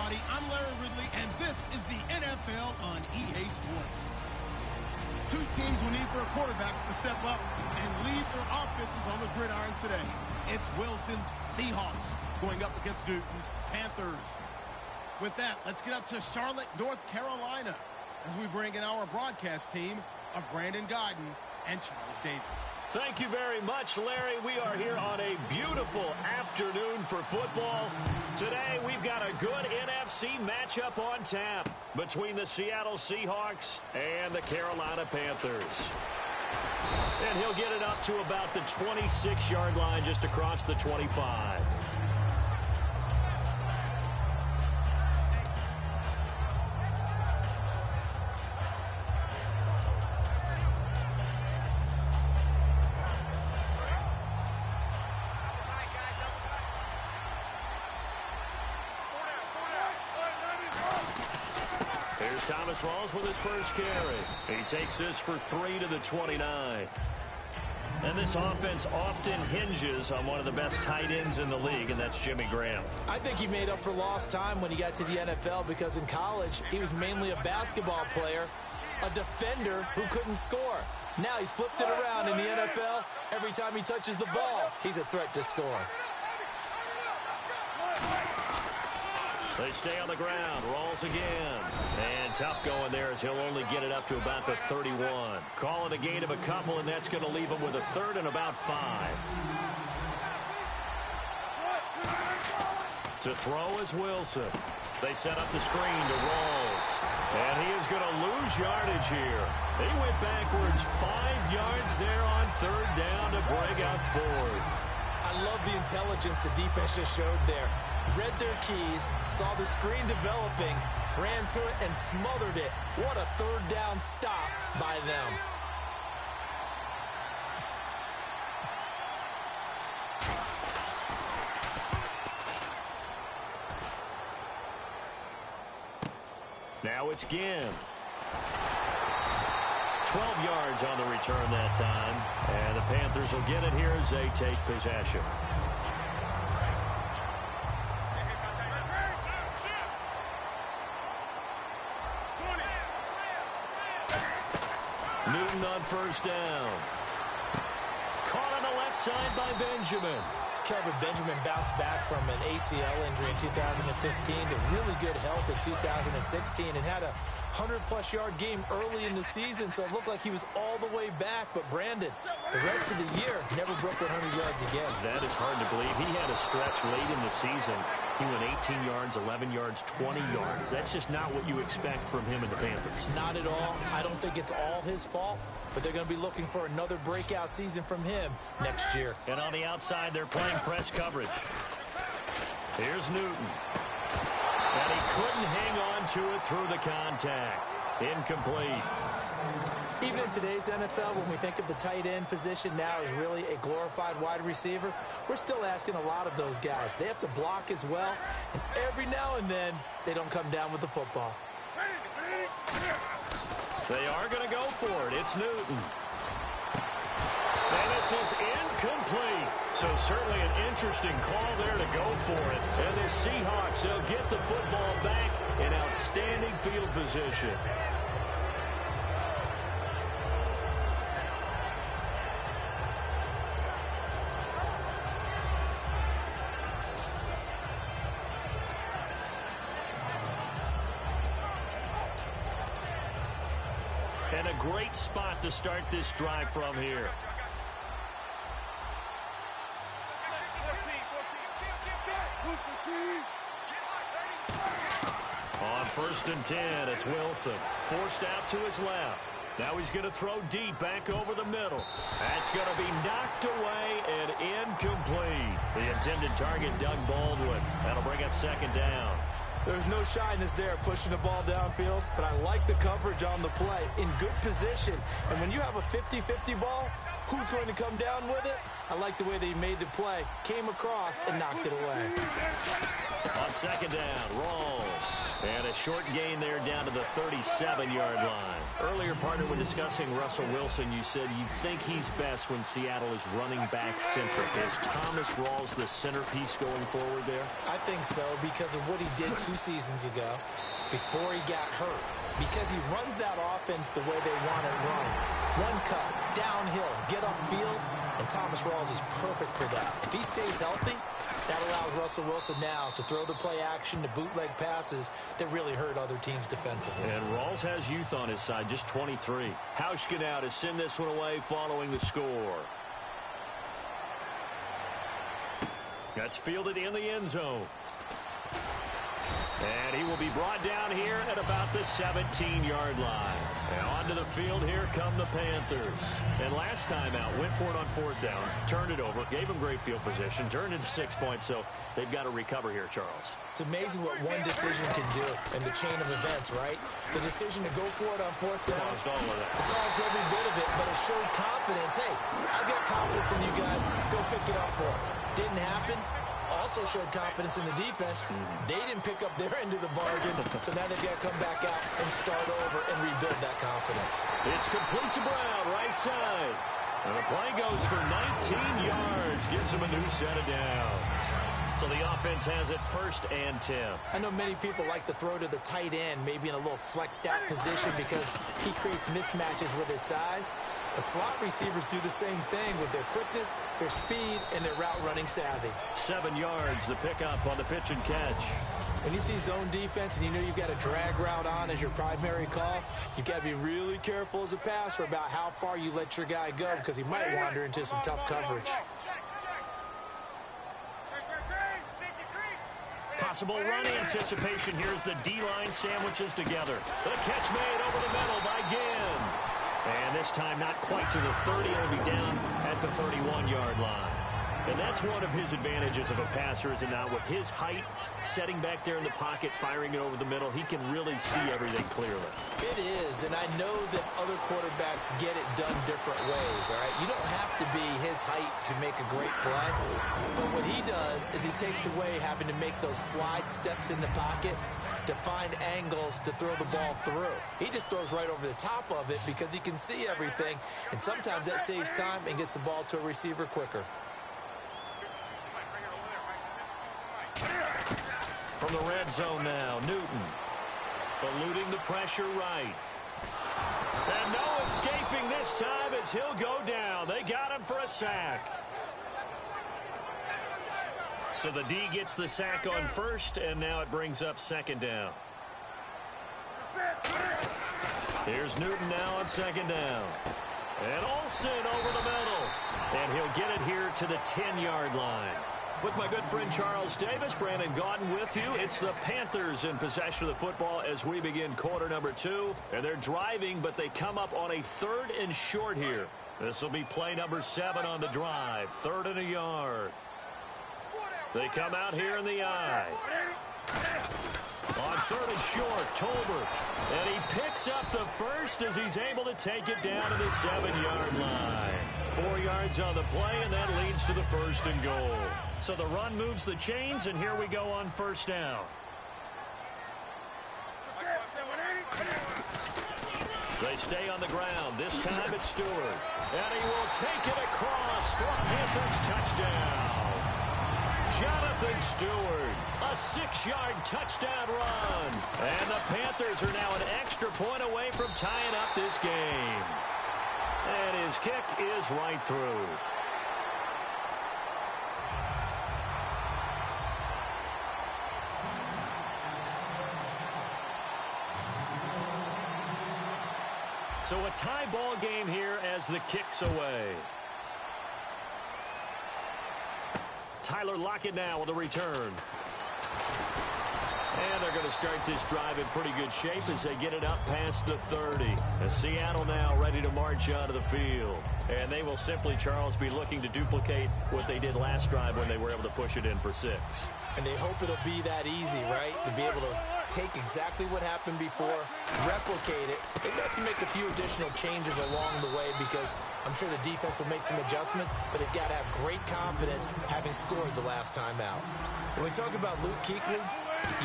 everybody. I'm Larry Ridley, and this is the NFL on EA Sports. Two teams will need their quarterbacks to step up and lead their offenses on the gridiron today. It's Wilson's Seahawks going up against Newton's Panthers. With that, let's get up to Charlotte, North Carolina, as we bring in our broadcast team of Brandon Godden and Charles Davis. Thank you very much, Larry. We are here on a beautiful afternoon for football. Today, we've got a good NFC matchup on tap between the Seattle Seahawks and the Carolina Panthers. And he'll get it up to about the 26-yard line, just across the 25. Here's Thomas Rawls with his first carry. He takes this for 3 to the 29. And this offense often hinges on one of the best tight ends in the league, and that's Jimmy Graham. I think he made up for lost time when he got to the NFL because in college, he was mainly a basketball player, a defender who couldn't score. Now he's flipped it around in the NFL. Every time he touches the ball, he's a threat to score. They stay on the ground. Rawls again. And tough going there as he'll only get it up to about the 31. Call it a gain of a couple, and that's going to leave him with a third and about 5. To throw is Wilson. They set up the screen to Rawls. And he is going to lose yardage here. He went backwards 5 yards there on third down to bring up fourth. I love the intelligence the defense just showed there. Read their keys, saw the screen developing, ran to it, and smothered it. What a third down stop by them. Now it's Ginn. 12 yards on the return that time. And the Panthers will get it here as they take possession. Newton on first down. Caught on the left side by Benjamin. Kelvin Benjamin bounced back from an ACL injury in 2015 to really good health in 2016 and had a 100-plus yard game early in the season, so it looked like he was all the way back. But Brandon, the rest of the year, never broke 100 yards again. That is hard to believe. He had a stretch late in the season. He went 18 yards, 11 yards, 20 yards. That's just not what you expect from him and the Panthers. Not at all. I don't think it's all his fault, but they're going to be looking for another breakout season from him next year. And on the outside, they're playing press coverage. Here's Newton. And he couldn't hang on to it through the contact. Incomplete. Even in today's NFL, when we think of the tight end position now as really a glorified wide receiver, we're still asking a lot of those guys. They have to block as well, and every now and then, they don't come down with the football. They are going to go for it. It's Newton. And this is incomplete. So certainly an interesting call there to go for it. And the Seahawks, they'll get the football back in outstanding field position. And a great spot to start this drive from here. On first and 10, it's Wilson. Forced out to his left. Now he's going to throw deep back over the middle. That's going to be knocked away and incomplete. The intended target, Doug Baldwin. That'll bring up second down. There's no shyness there pushing the ball downfield, but I like the coverage on the play. In good position. And when you have a 50-50 ball, who's going to come down with it? I like the way they made the play, came across, and knocked it away. On second down, Rawls. And a short gain there down to the 37-yard line. Earlier, partner, when discussing Russell Wilson, you said you think he's best when Seattle is running back centric. Is Thomas Rawls the centerpiece going forward there? I think so because of what he did 2 seasons ago before he got hurt. Because he runs that offense the way they want it run. One cut, downhill, get upfield, and Thomas Rawls is perfect for that. If he stays healthy, that allows Russell Wilson now to throw the play action, to bootleg passes that really hurt other teams defensively. And Rawls has youth on his side, just 23. Hauschka now to send this one away following the score. That's fielded in the end zone. And he will be brought down here at about the 17-yard line. And onto the field, here come the Panthers. And last time out, went for it on 4th down, turned it over, gave him great field position, turned it to 6 points, so they've got to recover here, Charles. It's amazing what one decision can do in the chain of events, right? The decision to go for it on 4th down. Caused all of that. It caused every bit of it, but it showed confidence. Hey, I've got confidence in you guys. Go pick it up for it. Didn't happen. Also showed confidence in the defense. They didn't pick up their end of the bargain, so now they've got to come back out and start over and rebuild that confidence. It's complete to Brown, right side. And the play goes for 19 yards, gives him a new set of downs. So the offense has it 1st and 10. I know many people like to throw to the tight end, maybe in a little flexed out position because he creates mismatches with his size. The slot receivers do the same thing with their quickness, their speed, and their route running savvy. 7 yards, the pickup on the pitch and catch. When you see zone defense and you know you've got a drag route on as your primary call, you've got to be really careful as a passer about how far you let your guy go because he might wander into some tough coverage. Possible run anticipation. Here's the D-line sandwiches together. The catch made over the middle by Ginn. And this time not quite to the 30. It'll be down at the 31-yard line. And that's one of his advantages of a passer, is it not? With his height, setting back there in the pocket, firing it over the middle, he can really see everything clearly. It is, and I know that other quarterbacks get it done different ways, all right? You don't have to be his height to make a great play, but what he does is he takes away having to make those slide steps in the pocket to find angles to throw the ball through. He just throws right over the top of it because he can see everything, and sometimes that saves time and gets the ball to a receiver quicker. From the red zone now, Newton eluding the pressure right. And no escaping this time as he'll go down. They got him for a sack. So the D gets the sack on 1st, and now it brings up 2nd down. Here's Newton now on 2nd down. And Olsen over the middle. And he'll get it here to the 10-yard line. With my good friend Charles Davis, Brandon Gaudin with you. It's the Panthers in possession of the football as we begin quarter number 2. And they're driving, but they come up on a 3rd and short here. This will be play number 7 on the drive. 3rd and a yard. They come out here in the eye. On 3rd and short, Tolbert. And he picks up the 1st as he's able to take it down to the 7-yard line. 4 yards on the play, and that leads to the 1st and goal. So the run moves the chains, and here we go on 1st down. They stay on the ground. This time it's Stewart. And he will take it across for a Panthers touchdown. Jonathan Stewart, a 6-yard touchdown run. And the Panthers are now an extra point away from tying up this game. And his kick is right through. So a tie ball game here as the kick's away. Tyler Lockett now with a return. And they're going to start this drive in pretty good shape as they get it up past the 30. And Seattle now ready to march out of the field. And they will simply, Charles, be looking to duplicate what they did last drive when they were able to push it in for 6. And they hope it'll be that easy, right? To be able to take exactly what happened before, replicate it. They've got to make a few additional changes along the way because I'm sure the defense will make some adjustments, but they've got to have great confidence having scored the last time out. When we talk about Luke Kuechly,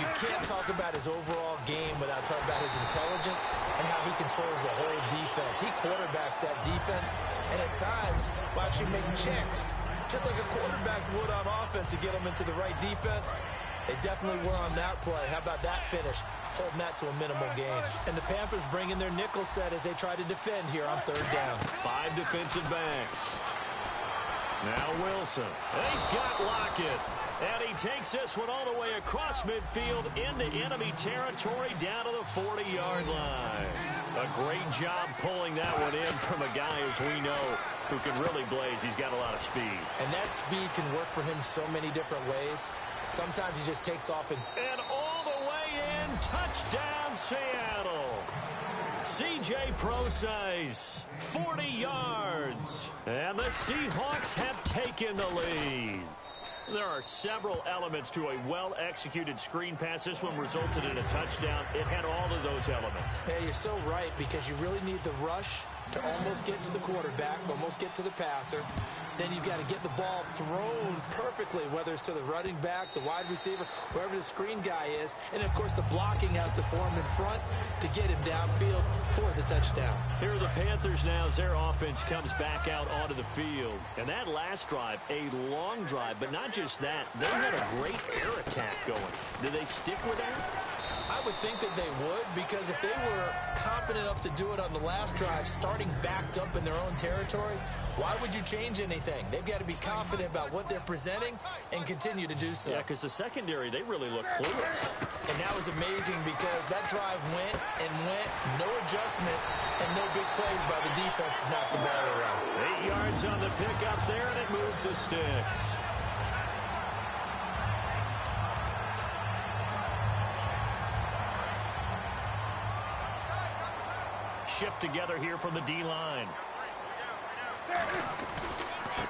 you can't talk about his overall game without talking about his intelligence and how he controls the whole defense. He quarterbacks that defense, and at times will actually make checks, just like a quarterback would on offense to get them into the right defense. They definitely were on that play. How about that finish? Holding that to a minimal gain. And the Panthers bring in their nickel set as they try to defend here on third down. 5 defensive backs. Now Wilson. And he's got Lockett. And he takes this one all the way across midfield into enemy territory down to the 40-yard line. A great job pulling that one in from a guy, as we know, who can really blaze. He's got a lot of speed. And that speed can work for him so many different ways. Sometimes he just takes off and all the way in, touchdown Seattle. C.J. Prosise, 40 yards. And the Seahawks have taken the lead. There are several elements to a well-executed screen pass. This one resulted in a touchdown. It had all of those elements. Yeah, you're so right, because you really need the rush to almost get to the quarterback, almost get to the passer. Then you've got to get the ball thrown perfectly, whether it's to the running back, the wide receiver, wherever the screen guy is. And, of course, the blocking has to form in front to get him downfield for the touchdown. Here are the Panthers now as their offense comes back out onto the field. And that last drive, a long drive, but not just that. They had a great air attack going. Did they stick with that? I would think that they would, because if they were confident enough to do it on the last drive, starting backed up in their own territory, why would you change anything? They've got to be confident about what they're presenting and continue to do so. Yeah, because the secondary, they really look clueless. And that was amazing because that drive went and went, no adjustments, and no big plays by the defense to knock the ball around. 8 yards on the pickup there, and it moves the sticks. Shift together here from the D-line.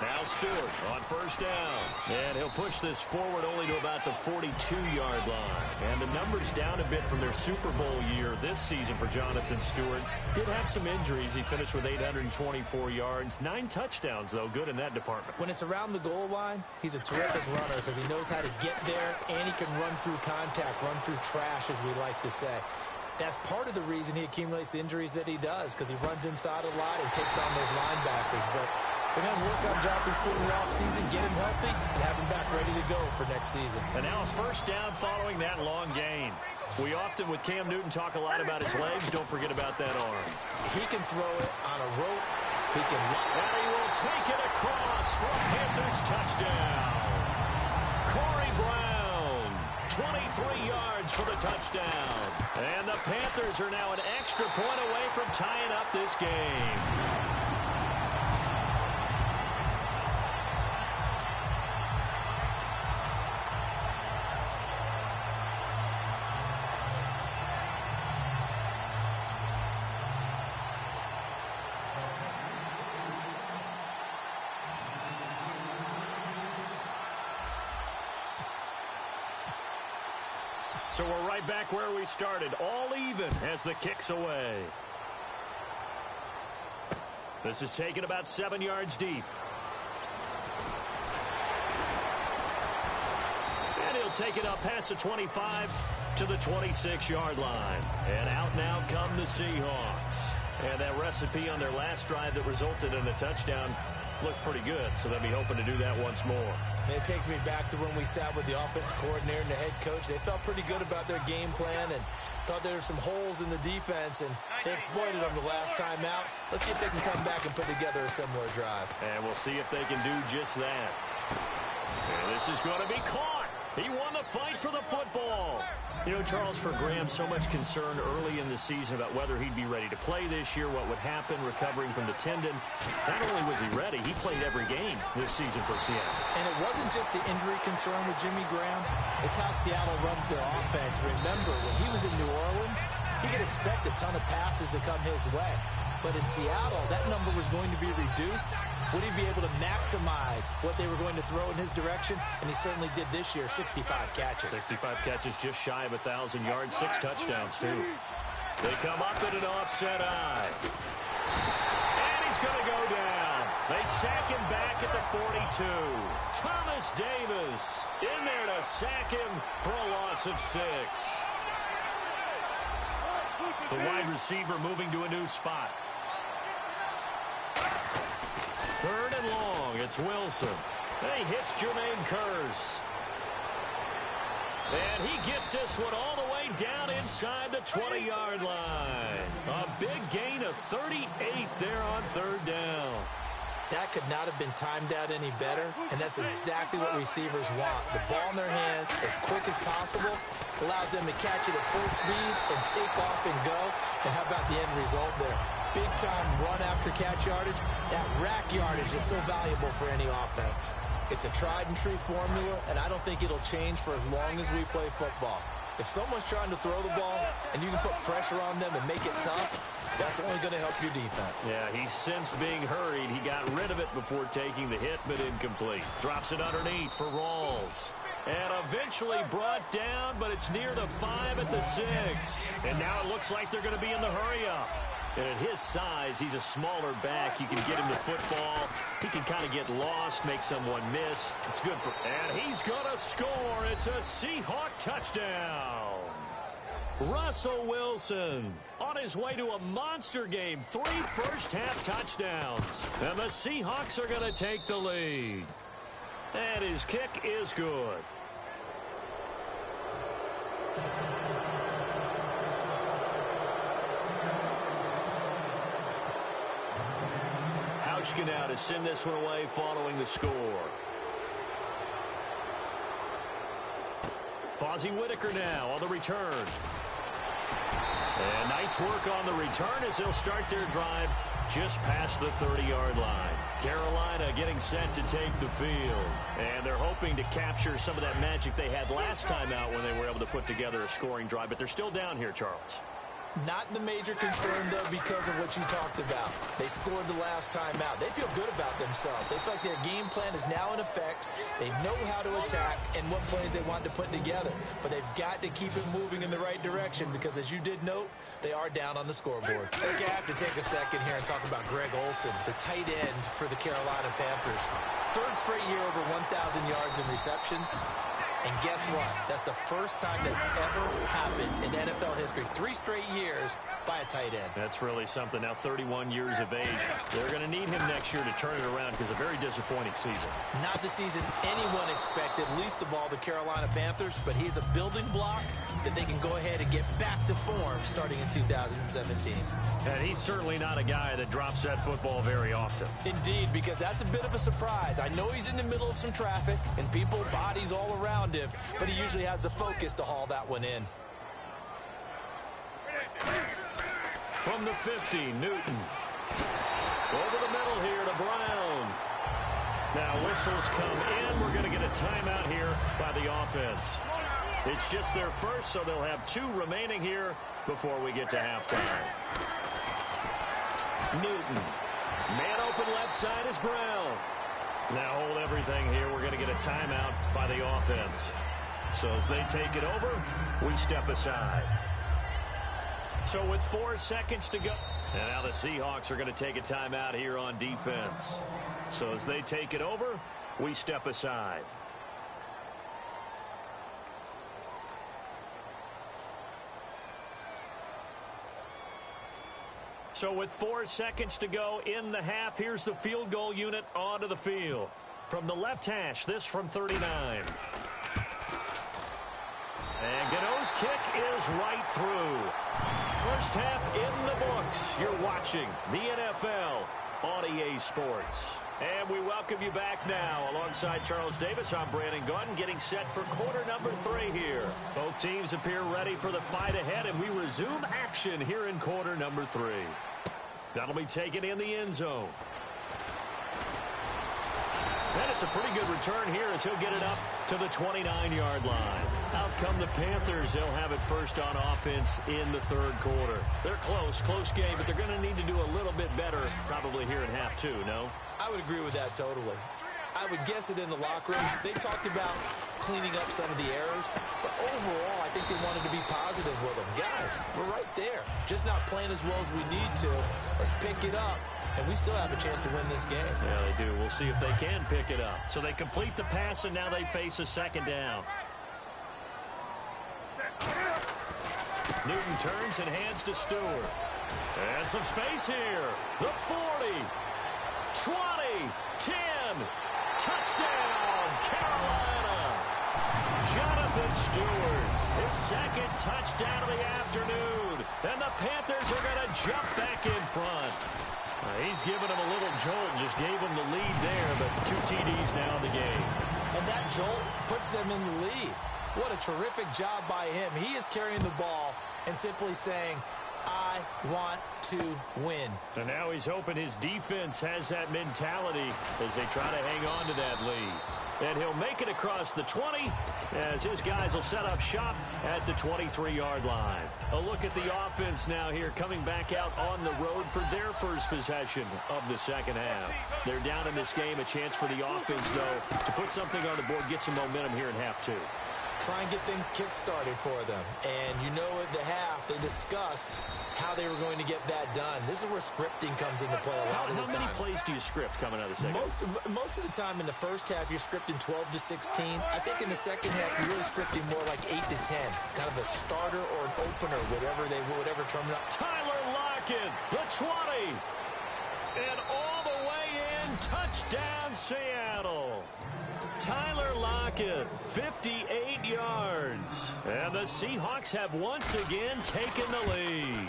Now Stewart on first down. And he'll push this forward only to about the 42-yard line. And the numbers down a bit from their Super Bowl year this season for Jonathan Stewart. Did have some injuries. He finished with 824 yards. 9 touchdowns, though. Good in that department. When it's around the goal line, he's a terrific runner because he knows how to get there, and he can run through contact, run through trash, as we like to say. That's part of the reason he accumulates the injuries that he does, because he runs inside a lot and takes on those linebackers. But we're going to work on Jonathan Stewart in the offseason, get him healthy, and have him back ready to go for next season. And now a first down following that long gain. We often, with Cam Newton, talk a lot about his legs. Don't forget about that arm. He can throw it on a rope. He can. And he will take it across for a Panthers touchdown. Corey Brown, 23 yards for the touchdown. And the Panthers are now an extra point away from tying up this game. So we're right back where we started, all even as the kick's away. This is taken about 7 yards deep. And he'll take it up past the 25 to the 26-yard line. And out now come the Seahawks. And that recipe on their last drive that resulted in a touchdown looked pretty good, so they'll be hoping to do that once more. And it takes me back to when we sat with the offensive coordinator and the head coach. They felt pretty good about their game plan and thought there were some holes in the defense, and they exploited them the last time out. Let's see if they can come back and put together a similar drive. And we'll see if they can do just that. And this is going to be caught. He won the fight for the football. You know, Charles, for Graham, so much concern early in the season about whether he'd be ready to play this year, what would happen recovering from the tendon. Not only was he ready, he played every game this season for Seattle. And it wasn't just the injury concern with Jimmy Graham. It's how Seattle runs their offense. Remember, when he was in New Orleans, he could expect a ton of passes to come his way. But in Seattle, that number was going to be reduced would he be able to maximize what they were going to throw in his direction? And he certainly did this year, 65 catches. 65 catches, just shy of 1,000 yards, 6 touchdowns, too. They come up in an offset eye. And he's going to go down. They sack him back at the 42. Thomas Davis in there to sack him for a loss of 6. The wide receiver moving to a new spot. 3rd and long. It's Wilson. And he hits Jermaine Kearse. And he gets this one all the way down inside the 20-yard line. A big gain of 38 there on 3rd down. That could not have been timed out any better, and that's exactly what receivers want. The ball in their hands as quick as possible allows them to catch it at full speed and take off and go. And how about the end result there? Big-time run-after-catch yardage. That rack yardage is so valuable for any offense. It's a tried-and-true formula, and I don't think it'll change for as long as we play football. If someone's trying to throw the ball and you can put pressure on them and make it tough, that's only going to help your defense. Yeah, he's sensed being hurried. He got rid of it before taking the hit, but incomplete. Drops it underneath for Rawls. And eventually brought down, but it's near the 5 at the 6. And now it looks like they're going to be in the hurry-up. And at his size, he's a smaller back. You can get him the football. He can kind of get lost, make someone miss. It's good for... And he's going to score. It's a Seahawk touchdown. Russell Wilson on his way to a monster game. 3 first-half touchdowns. And the Seahawks are going to take the lead. And his kick is good. Hauschka now to send this one away following the score. Fozzie Whitaker now on the return. And nice work on the return as they'll start their drive just past the 30-yard line. Carolina getting set to take the field. And they're hoping to capture some of that magic they had last time out when they were able to put together a scoring drive. But they're still down here, Charles. Not the major concern, though, because of what you talked about. They scored the last time out. They feel good about themselves. They feel like their game plan is now in effect. They know how to attack and what plays they want to put together. But they've got to keep it moving in the right direction because, as you did note, they are down on the scoreboard. I think I have to take a second here and talk about Greg Olsen, the tight end for the Carolina Panthers. 3rd straight year over 1,000 yards in receptions. And guess what? That's the first time that's ever happened in NFL history. 3 straight years by a tight end. That's really something. Now 31 years of age. They're going to need him next year to turn it around because a very disappointing season. Not the season anyone expected, least of all the Carolina Panthers, but he's a building block that they can go ahead and get back to form starting in 2017. And he's certainly not a guy that drops that football very often. Indeed, because that's a bit of a surprise. I know he's in the middle of some traffic and people, bodies all around him, but he usually has the focus to haul that one in. From the 50, Newton. Over the middle here to Brown. Now whistles come in. We're going to get a timeout here by the offense. It's just their first, so they'll have 2 remaining here before we get to halftime. Newton. Man open left side is Brown. Now hold everything here. We're going to get a timeout by the offense. So as they take it over, we step aside. So with 4 seconds to go. And now the Seahawks are going to take a timeout here on defense. So as they take it over, we step aside. So with 4 seconds to go in the half, here's the field goal unit onto the field. From the left hash, this from 39. And Gano's kick is right through. First half in the books. You're watching the NFL on EA Sports. And we welcome you back now. Alongside Charles Davis, I'm Brandon Gunn, getting set for quarter number 3 here. Both teams appear ready for the fight ahead, and we resume action here in quarter number 3. That'll be taken in the end zone. And it's a pretty good return here as he'll get it up to the 29-yard line. Out come the Panthers. They'll have it first on offense in the third quarter. They're close game, but they're going to need to do a little bit better probably here in half two, no? I would agree with that totally. I would guess it in the locker room. They talked about cleaning up some of the errors, but overall, I think they wanted to be positive with them. Guys, we're right there. Just not playing as well as we need to. Let's pick it up, and we still have a chance to win this game. Yeah, they do. We'll see if they can pick it up. So they complete the pass, and now they face a second down. Newton turns and hands to Stewart. And some space here. The 40, 20, 10. Touchdown, Carolina. Jonathan Stewart, his second touchdown of the afternoon. And the Panthers are going to jump back in front. He's given them a little jolt, just gave them the lead there, but 2 TDs now in the game. And that jolt puts them in the lead. What a terrific job by him. He is carrying the ball and simply saying, I want to win. And now he's hoping his defense has that mentality as they try to hang on to that lead. And he'll make it across the 20 as his guys will set up shop at the 23-yard line. A look at the offense now here coming back out on the road for their first possession of the second half. They're down in this game. A chance for the offense, though, to put something on the board, get some momentum here in half two. Try and get things kick-started for them. And you know at the half, they discussed how they were going to get that done. This is where scripting comes into play a lot of the time. How many plays do you script coming out of the second? Most of the time in the first half, you're scripting 12 to 16. I think in the second half, you're really scripting more like 8 to 10. Kind of a starter or an opener, whatever term. Tyler Lockett, the 20. And all the way in, touchdown Seattle. Tyler Lockett, 58 yards. And the Seahawks have once again taken the lead.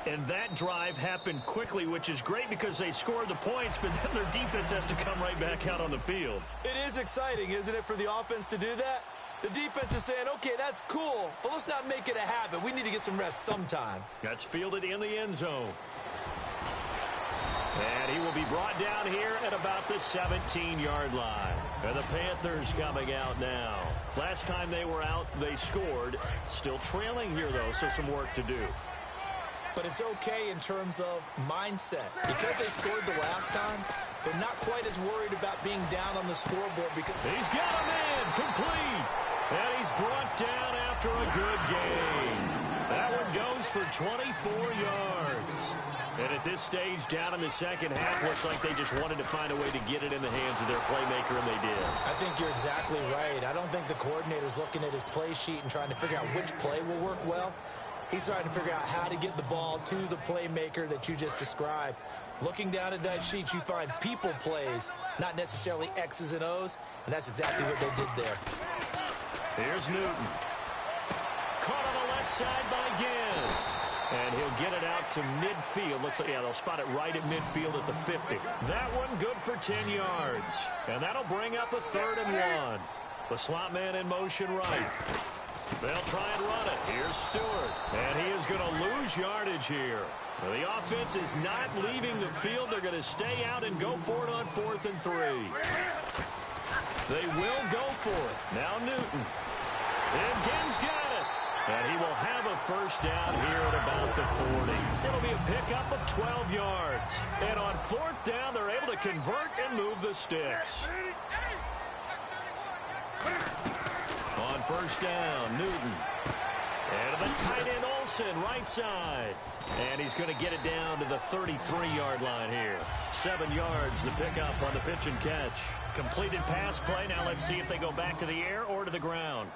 And that drive happened quickly, which is great because they scored the points, but then their defense has to come right back out on the field. It is exciting, isn't it, for the offense to do that? The defense is saying, okay, that's cool, but let's not make it a habit. We need to get some rest sometime. That's fielded in the end zone. And he will be brought down here at about the 17-yard line. And the Panthers coming out now. Last time they were out, they scored. Still trailing here, though, so some work to do. But it's okay in terms of mindset. Because they scored the last time, they're not quite as worried about being down on the scoreboard. Because he's got him in, complete. And he's brought down after a good game. That one goes for 24 yards. And at this stage, down in the second half, looks like they just wanted to find a way to get it in the hands of their playmaker, and they did. I think you're exactly right. I don't think the coordinator's looking at his play sheet and trying to figure out which play will work well. He's trying to figure out how to get the ball to the playmaker that you just described. Looking down at that sheet, you find people plays, not necessarily X's and O's, and that's exactly what they did there. Here's Newton. Caught on the left side by Gibb. And he'll get it out to midfield. Looks like, yeah, they'll spot it right at midfield at the 50. That one good for 10 yards. And that'll bring up a 3rd and 1. The slot man in motion right. They'll try and run it. Here's Stewart. And he is going to lose yardage here. Now, the offense is not leaving the field. They're going to stay out and go for it on 4th and 3. They will go for it. Now Newton. And Gibbs got it. And he will have a first down here at about the 40. It'll be a pickup of 12 yards. And on 4th down, they're able to convert and move the sticks. On 1st down, Newton. And the tight end Olsen, right side. And he's going to get it down to the 33-yard line here. 7 yards, the pickup on the pitch and catch. Completed pass play. Now let's see if they go back to the air or to the ground.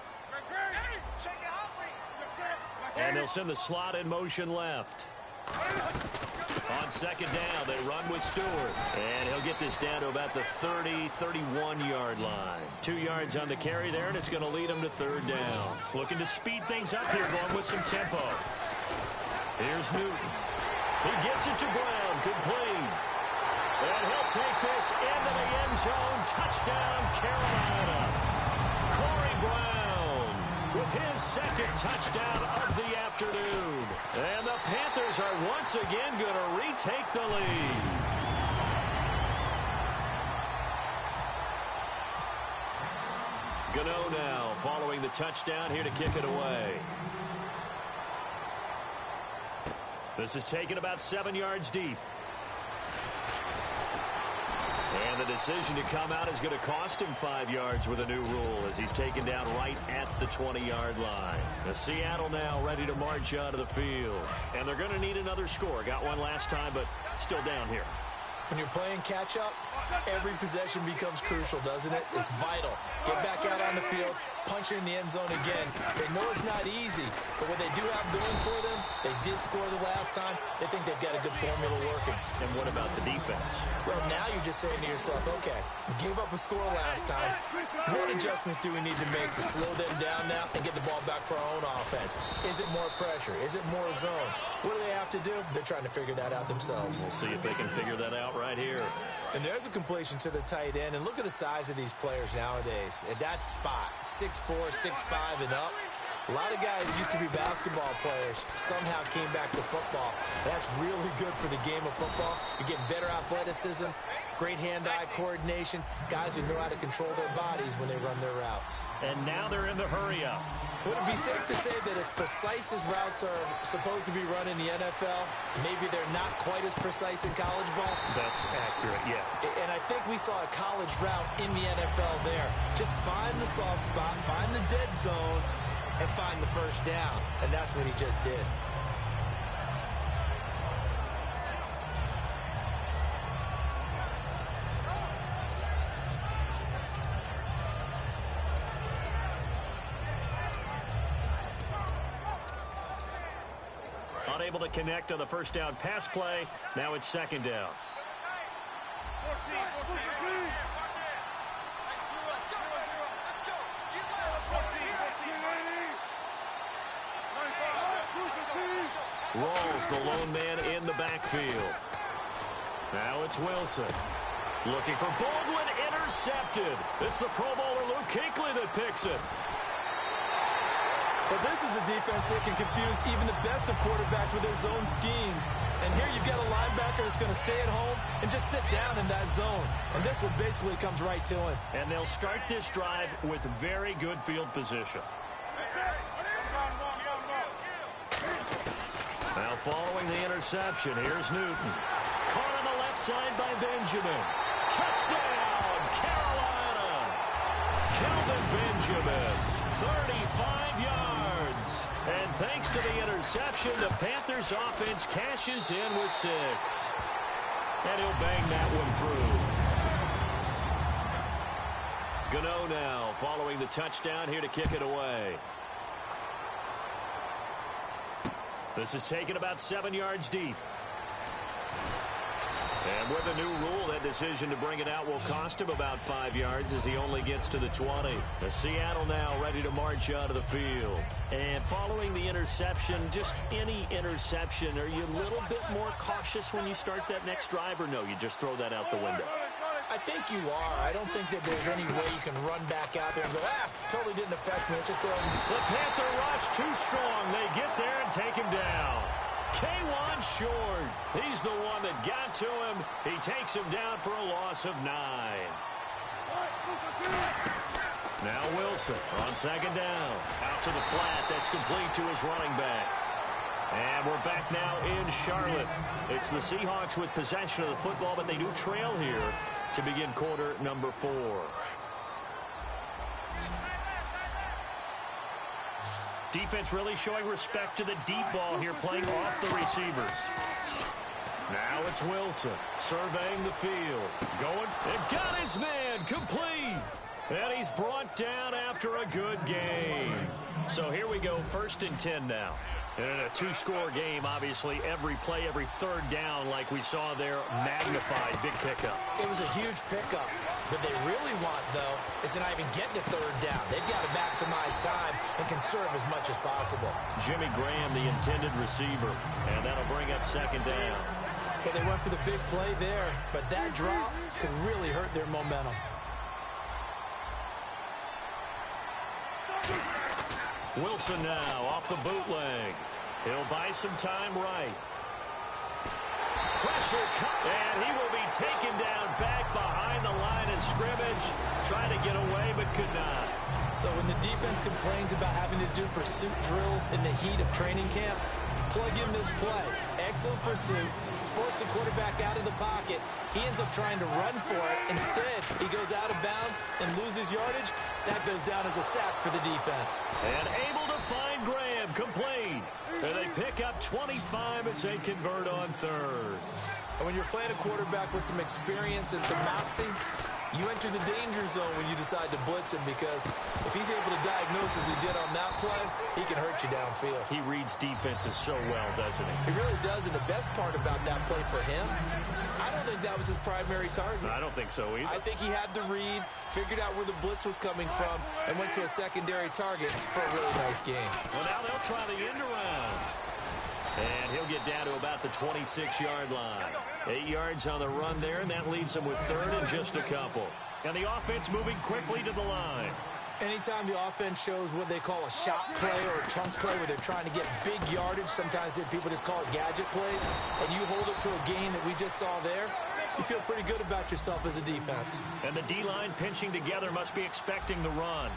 And they'll send the slot in motion left. On 2nd down, they run with Stewart. And he'll get this down to about the 30, 31-yard line. 2 yards on the carry there, and it's going to lead them to 3rd down. Looking to speed things up here, going with some tempo. Here's Newton. He gets it to Brown, complete. And he'll take this into the end zone. Touchdown, Carolina. Corey Brown with his 2nd touchdown of the afternoon. And the Panthers are once again going to retake the lead. Gano now following the touchdown here to kick it away. This is taken about 7 yards deep. And the decision to come out is going to cost him 5 yards with a new rule as he's taken down right at the 20-yard line. The Seattle now ready to march out of the field. And they're going to need another score. Got one last time, but still down here. When you're playing catch-up, every possession becomes crucial, doesn't it? It's vital. Get back out on the field, punch it in the end zone again. They know it's not easy, but what they do have going for them, they did score the last time. They think they've got a good formula working. And what about the defense? Well, now you're just saying to yourself, okay, we gave up a score last time. What adjustments do we need to make to slow them down now and get the ball back for our own offense? Is it more pressure? Is it more zone? What do they have to do? They're trying to figure that out themselves. We'll see if they can figure that out right here. And there's a completion to the tight end. And look at the size of these players nowadays. At that spot, 6'4", 6'5", and up. A lot of guys used to be basketball players, somehow came back to football. That's really good for the game of football. You get better athleticism, great hand-eye coordination, guys who know how to control their bodies when they run their routes. And now they're in the hurry-up. Would it be safe to say that as precise as routes are supposed to be run in the NFL, maybe they're not quite as precise in college ball? That's accurate, yeah. And I think we saw a college route in the NFL there. Just find the soft spot, find the dead zone, and find the first down. And that's what he just did. Unable to connect on the first down pass play. Now it's second down. Rawls, the lone man in the backfield. Now it's Wilson. Looking for Baldwin, intercepted. It's the Pro Bowler Luke Kuechly that picks it. But this is a defense that can confuse even the best of quarterbacks with their zone schemes. And here you've got a linebacker that's going to stay at home and just sit down in that zone. And this one basically comes right to him. And they'll start this drive with very good field position. Now following the interception, here's Newton. Caught on the left side by Benjamin. Touchdown, Carolina! Kelvin Benjamin, 35 yards. And thanks to the interception, the Panthers offense cashes in with 6. And he'll bang that one through. Gano now following the touchdown here to kick it away. This is taken about 7 yards deep. And with a new rule, that decision to bring it out will cost him about 5 yards as he only gets to the 20. The Seattle now ready to march out of the field. And following the interception, just any interception, are you a little bit more cautious when you start that next drive, or no, you just throw that out the window? I think you are. I don't think that there's any way you can run back out there and go, totally didn't affect me. Let's just go ahead and... The Panther rush too strong. They get there and take him down. K'Wan Short. He's the one that got to him. He takes him down for a loss of 9. Now Wilson on second down. Out to the flat. That's complete to his running back. And we're back now in Charlotte. It's the Seahawks with possession of the football, but they do trail here to begin quarter number 4. Defense really showing respect to the deep ball here, playing off the receivers. Now it's Wilson surveying the field. Going and got his man complete. And he's brought down after a good game. So here we go, 1st and 10 now. And in a 2-score game, obviously, every play, every third down, like we saw there, magnified. Big pickup. It was a huge pickup. What they really want, though, is to not even get to third down. They've got to maximize time and conserve as much as possible. Jimmy Graham, the intended receiver, and that'll bring up second down. Well, they went for the big play there, but that drop could really hurt their momentum. Wilson now off the bootleg. He'll buy some time right. Pressure cut, and he will be taken down back behind the line of scrimmage. Trying to get away, but could not. So when the defense complains about having to do pursuit drills in the heat of training camp, plug in this play. Excellent pursuit. Force the quarterback out of the pocket. He ends up trying to run for it. Instead, he goes out of bounds and loses yardage. That goes down as a sack for the defense. And able to find Graham, complete. And they pick up 25 as they convert on third. And when you're playing a quarterback with some experience and some moxie, you enter the danger zone when you decide to blitz him, because if he's able to diagnose as he did on that play, he can hurt you downfield. He reads defenses so well, doesn't he? He really does, and the best part about that play for him, I don't think that was his primary target. I don't think so either. I think he had the read, figured out where the blitz was coming from, and went to a secondary target for a really nice game. Well, now they'll try the end around. And he'll get down to about the 26-yard line. 8 yards on the run there, and that leaves him with third and just a couple. And the offense moving quickly to the line. Anytime the offense shows what they call a shot play or a chunk play where they're trying to get big yardage, sometimes people just call it gadget plays, and you hold it to a gain that we just saw there, you feel pretty good about yourself as a defense. And the D-line pinching together must be expecting the run.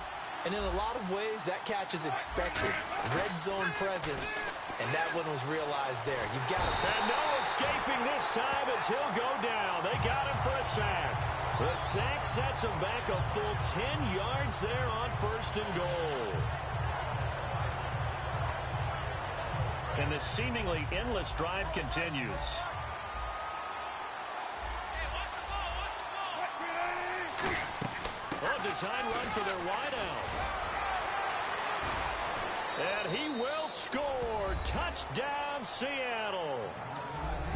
And in a lot of ways, that catch is expected. Red zone presence, and that one was realized there. You've got it. And no escaping this time as he'll go down. They got him for a sack. The sack sets him back a full 10 yards there on first and goal. And the seemingly endless drive continues. A design run for their wideout. And he will score. Touchdown, Seattle.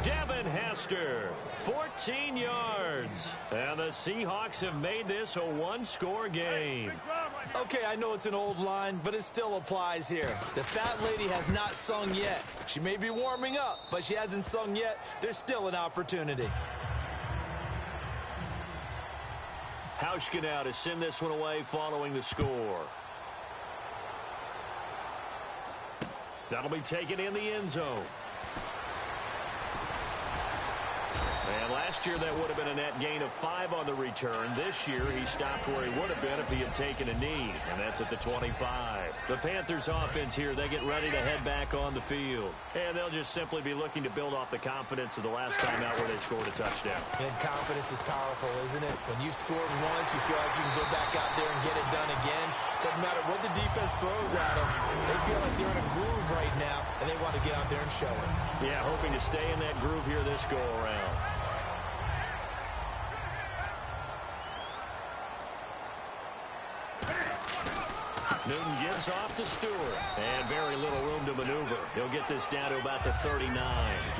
Devin Hester, 14 yards. And the Seahawks have made this a one-score game. Okay, I know it's an old line, but it still applies here. The fat lady has not sung yet. She may be warming up, but she hasn't sung yet. There's still an opportunity. Hauschka now to send this one away following the score. That'll be taken in the end zone. And last year that would have been a net gain of 5 on the return. This year he stopped where he would have been if he had taken a knee, and that's at the 25. The Panthers offense here, they get ready to head back on the field. And they'll just simply be looking to build off the confidence of the last time out where they scored a touchdown. And confidence is powerful, isn't it? When you've scored once, you feel like you can go back out there and get it done again. Doesn't matter what the defense throws at them. They feel like they're in a groove right now, and they want to get out there and show it. Yeah, hoping to stay in that groove here this go-around. Newton gives off to Stewart. And very little room to maneuver. He'll get this down to about the 39.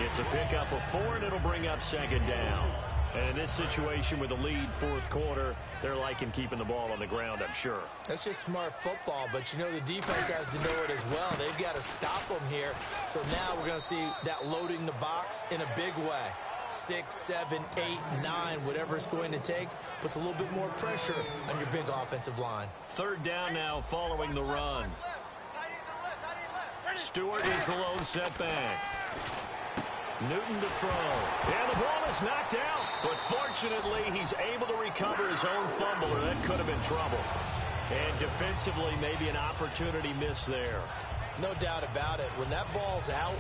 It's a pickup of 4, and it'll bring up second down. And in this situation with a lead fourth quarter, they're liking keeping the ball on the ground, I'm sure. That's just smart football, but you know the defense has to know it as well. They've got to stop them here. So now we're going to see that loading the box in a big way. 6, 7, 8, 9, whatever it's going to take, puts a little bit more pressure on your big offensive line. Third down now following the run. Stewart is the lone setback. Newton to throw. And the ball is knocked out. But fortunately, he's able to recover his own fumble, or that could have been trouble. And defensively, maybe an opportunity missed there. No doubt about it. When that ball's out,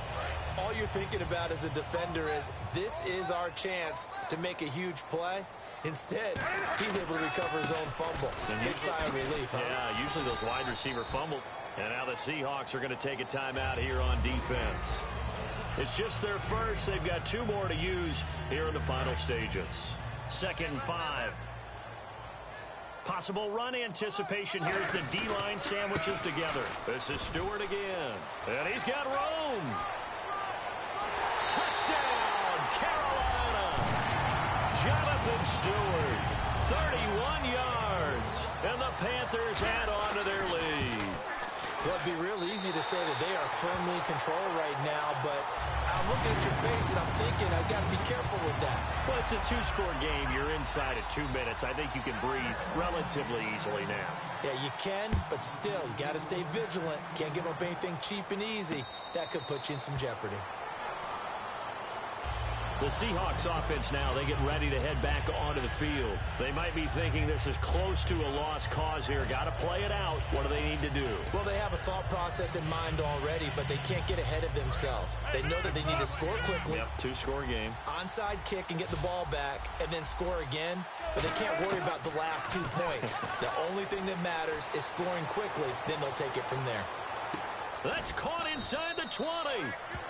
all you're thinking about as a defender is, this is our chance to make a huge play. Instead, he's able to recover his own fumble. Big sigh of relief, huh? Yeah, usually those wide receiver fumble. And now the Seahawks are going to take a timeout here on defense. It's just their first. They've got 2 more to use here in the final stages. 2nd and 5. Possible run anticipation. Here's the D-line sandwiches together. This is Stewart again. And he's got room. Touchdown, Carolina. Jonathan Stewart, 31 yards. And the Panthers add on to their lead. Well, it'd be real easy to say that they are firmly in control right now, but I'm looking at your face and I'm thinking I've got to be careful with that. Well, it's a 2-score game. You're inside at 2 minutes. I think you can breathe relatively easily now. Yeah, you can, but still, you got to stay vigilant. Can't give up anything cheap and easy. That could put you in some jeopardy. The Seahawks offense now, they get ready to head back onto the field. They might be thinking this is close to a lost cause here. Got to play it out. What do they need to do? Well, they have a thought process in mind already, but they can't get ahead of themselves. They know that they need to score quickly. Yep, two-score game. Onside kick and get the ball back and then score again, but they can't worry about the last 2 points. The only thing that matters is scoring quickly, then they'll take it from there. That's caught inside the 20.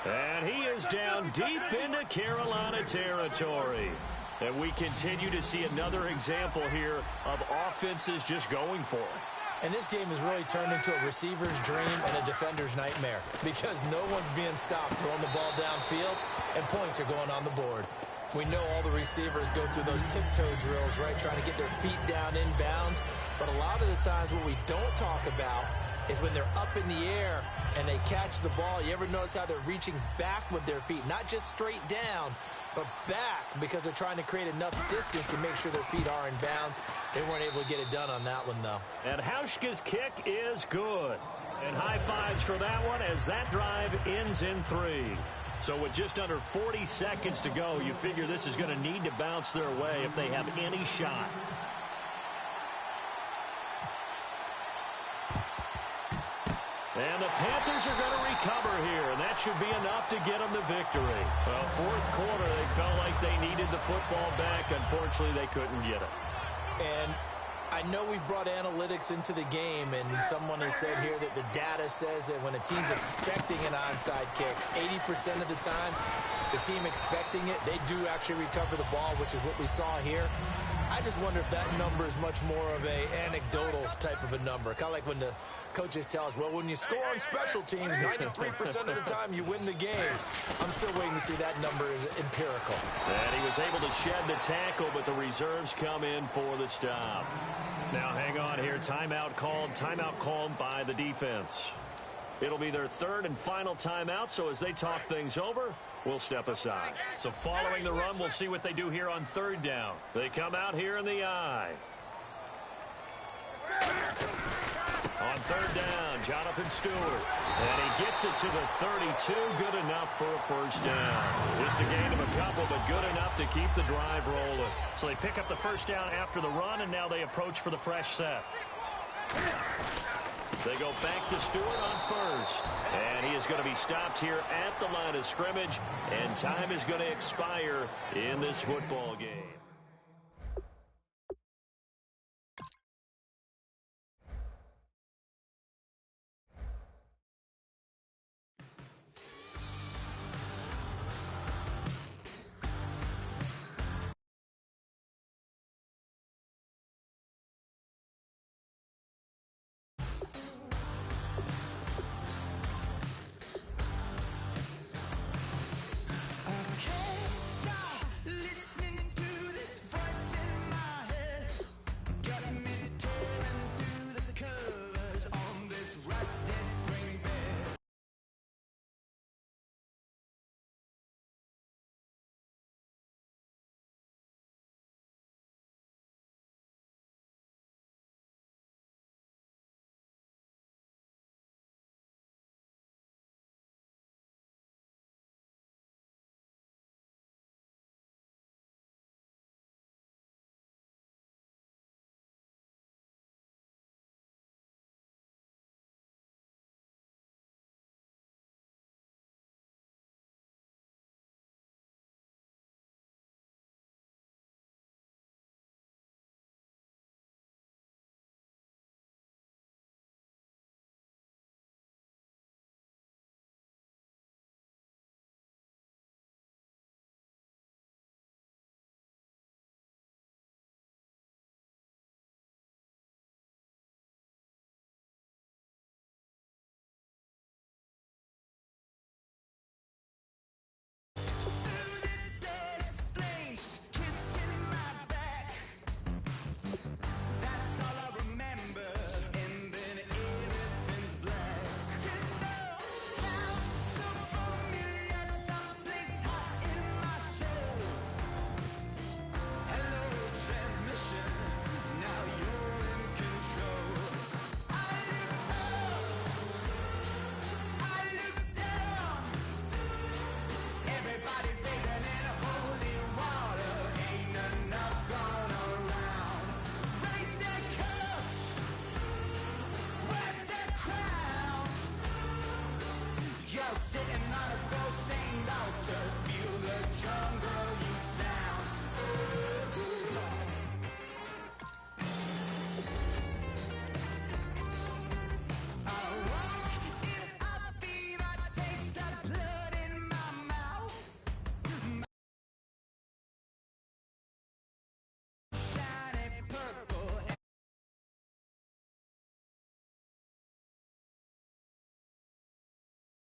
And he is down deep into Carolina territory. And we continue to see another example here of offenses just going for it. And this game has really turned into a receiver's dream and a defender's nightmare because no one's being stopped throwing the ball downfield, and points are going on the board. We know all the receivers go through those tiptoe drills, right, trying to get their feet down inbounds. But a lot of the times what we don't talk about is when they're up in the air and they catch the ball. You ever notice how they're reaching back with their feet, not just straight down, but back, because they're trying to create enough distance to make sure their feet are in bounds. They weren't able to get it done on that one, though. And Hauschka's kick is good. And high fives for that one as that drive ends in 3. So with just under 40 seconds to go, you figure this is going to need to bounce their way if they have any shot. And the Panthers are going to recover here, and that should be enough to get them the victory. Well, fourth quarter, they felt like they needed the football back. Unfortunately, they couldn't get it. And I know we brought analytics into the game, and someone has said here that the data says that when a team's expecting an onside kick, 80% of the time, the team expecting it, they do actually recover the ball, which is what we saw here. I just wonder if that number is much more of a anecdotal type of a number. Kind of like when the coaches tell us, well, when you score on special teams, 93% of the time you win the game. I'm still waiting to see that number is empirical. And he was able to shed the tackle, but the reserves come in for the stop. Now hang on here. Timeout called by the defense. It'll be their third and final timeout, so as they talk things over, we'll step aside. So following the run, we'll see what they do here on third down. They come out here in the I. On third down, Jonathan Stewart. And he gets it to the 32. Good enough for a first down. Just a gain of a couple, but good enough to keep the drive rolling. So they pick up the first down after the run, and now they approach for the fresh set. They go back to Stewart on first. And he is going to be stopped here at the line of scrimmage. And time is going to expire in this football game.